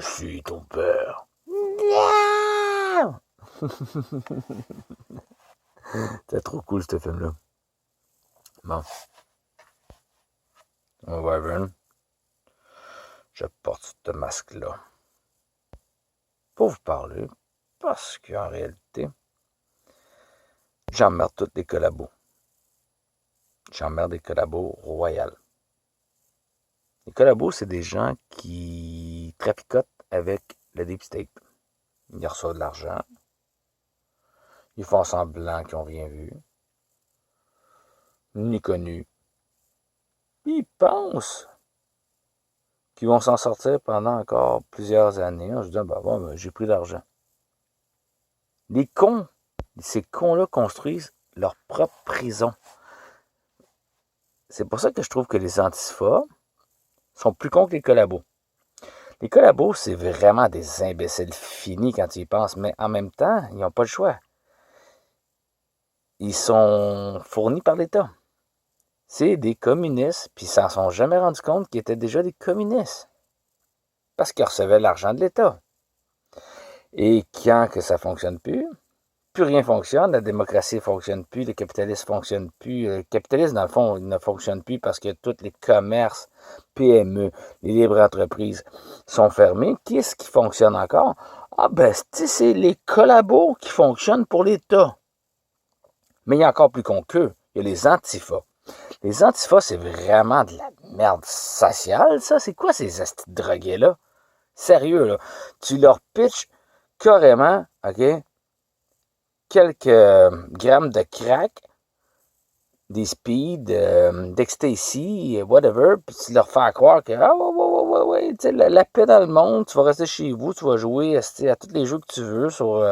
suis ton père. Yeah! C'était trop cool, ce film-là. Bon. Mon Wyvern, je porte ce masque-là pour vous parler, parce qu'en réalité, j'emmerde tous les collabos. J'emmerde des collabos royales. Les collabos, c'est des gens qui traficotent avec le deep state. Ils reçoivent de l'argent. Ils font semblant qu'ils n'ont rien vu, ni connu. Ils pensent qu'ils vont s'en sortir pendant encore plusieurs années en se disant, bon, j'ai pris l'argent. Les cons, ces cons-là construisent leur propre prison. C'est pour ça que je trouve que les antifas sont plus cons que les collabos. Les collabos, c'est vraiment des imbéciles finis quand tu y penses, mais en même temps, ils n'ont pas le choix. Ils sont fournis par l'État. C'est des communistes, puis ils s'en sont jamais rendus compte qu'ils étaient déjà des communistes. Parce qu'ils recevaient l'argent de l'État. Et quand que ça ne fonctionne plus rien fonctionne, la démocratie ne fonctionne plus, le capitalisme ne fonctionne plus. Le capitalisme, dans le fond, il ne fonctionne plus parce que tous les commerces, PME, les libres entreprises sont fermés. Qu'est-ce qui fonctionne encore? C'est les collabos qui fonctionnent pour l'État. Mais il y a encore plus con qu'eux. Il y a les antifas. Les antifas, c'est vraiment de la merde sociale, ça. C'est quoi ces astis de drogués-là? Sérieux, là. Tu leur pitches carrément, OK, quelques grammes de crack, des speed, d'ecstasy, whatever, puis tu leur fais croire que, ouais, tu sais, la paix dans le monde, tu vas rester chez vous, tu vas jouer à tous les jeux que tu veux sur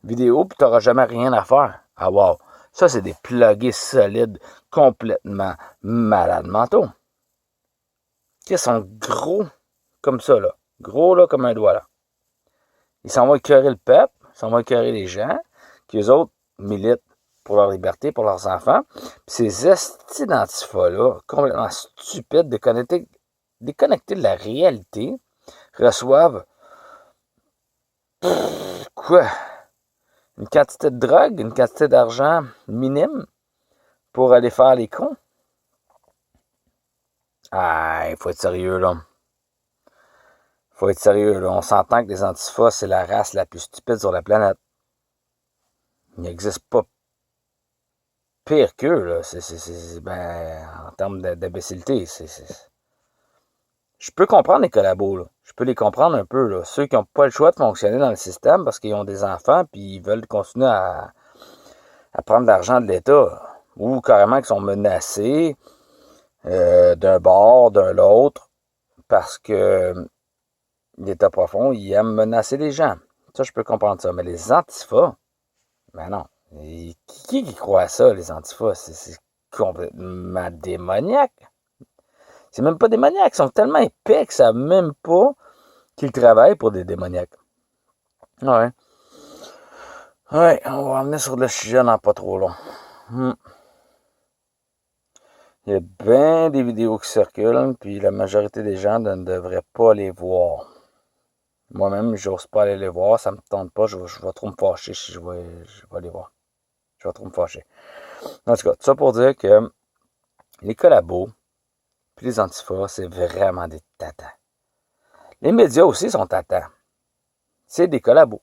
vidéo, puis tu n'auras jamais rien à faire. Ah, wow. Ça, c'est des pluggés solides, complètement malades mentaux. Ils sont gros comme ça, là. Gros, là, comme un doigt, là. Ils s'en vont écœurer le peuple, ils s'en vont écœurer les gens, qui eux autres militent pour leur liberté, pour leurs enfants. Puis ces estis d'antifa-là, complètement stupides, déconnectés de la réalité, reçoivent quoi? Une quantité de drogue, une quantité d'argent minime pour aller faire les cons. Ah, il faut être sérieux, là. Faut être sérieux, là. On s'entend que les antifas, c'est la race la plus stupide sur la planète. Il n'existe pas pire qu'eux, là. En termes d'imbécilité, Je peux comprendre les collabos, là. Je peux les comprendre un peu, là. Ceux qui n'ont pas le choix de fonctionner dans le système parce qu'ils ont des enfants puis ils veulent continuer à prendre de l'argent de l'État. Ou carrément qu'ils sont menacés d'un bord, d'un l'autre, parce que l'État profond, il aime menacer les gens. Ça, je peux comprendre ça. Mais les antifas, ben non. Et qui croit à ça, les antifas? C'est complètement démoniaque. C'est même pas démoniaque. Ils sont tellement épais qu'ils savent même pas qu'ils travaillent pour des démoniaques. Ouais. Ouais, on va revenir sur le sujet dans pas trop long. Il y a bien des vidéos qui circulent, puis la majorité des gens ne devraient pas les voir. Moi-même, j'ose pas aller les voir, ça me tente pas, je vais trop me fâcher si je vais les voir. Je vais trop me fâcher. En tout cas, tout ça pour dire que les collabos, puis les antifas, c'est vraiment des tatas. Les médias aussi sont tatas. C'est des collabos.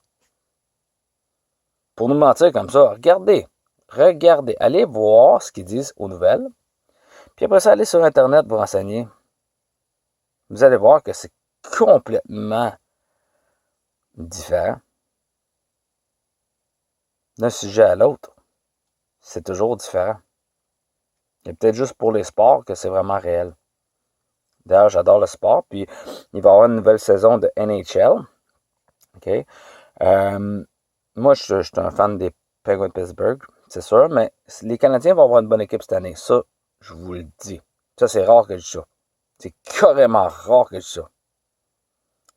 Pour nous mentir comme ça, regardez, allez voir ce qu'ils disent aux nouvelles, puis après ça, allez sur Internet vous renseigner. Vous allez voir que c'est complètement différent. D'un sujet à l'autre, c'est toujours différent. Il y a peut-être juste pour les sports que c'est vraiment réel. D'ailleurs, j'adore le sport, puis il va y avoir une nouvelle saison de NHL. OK? Moi, je suis un fan des Penguins de Pittsburgh, c'est sûr, mais les Canadiens vont avoir une bonne équipe cette année. Ça, je vous le dis. Ça, c'est rare que je dise ça. C'est carrément rare que je dise ça.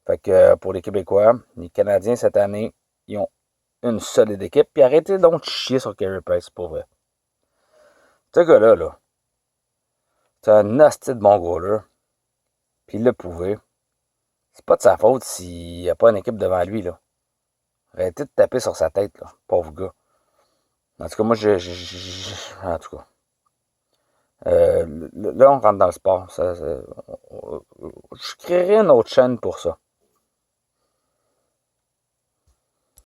Fait que pour les Québécois, les Canadiens cette année, ils ont une solide équipe. Puis arrêtez donc de chier sur Carey Price, pour vrai. Ce gars-là, c'est un nasty de bon goaler. Puis il l'a prouvé. C'est pas de sa faute s'il n'y a pas une équipe devant lui, là. Arrêtez de taper sur sa tête, là. Pauvre gars. En tout cas, moi, en tout cas. Là, on rentre dans le sport. Je créerai une autre chaîne pour ça.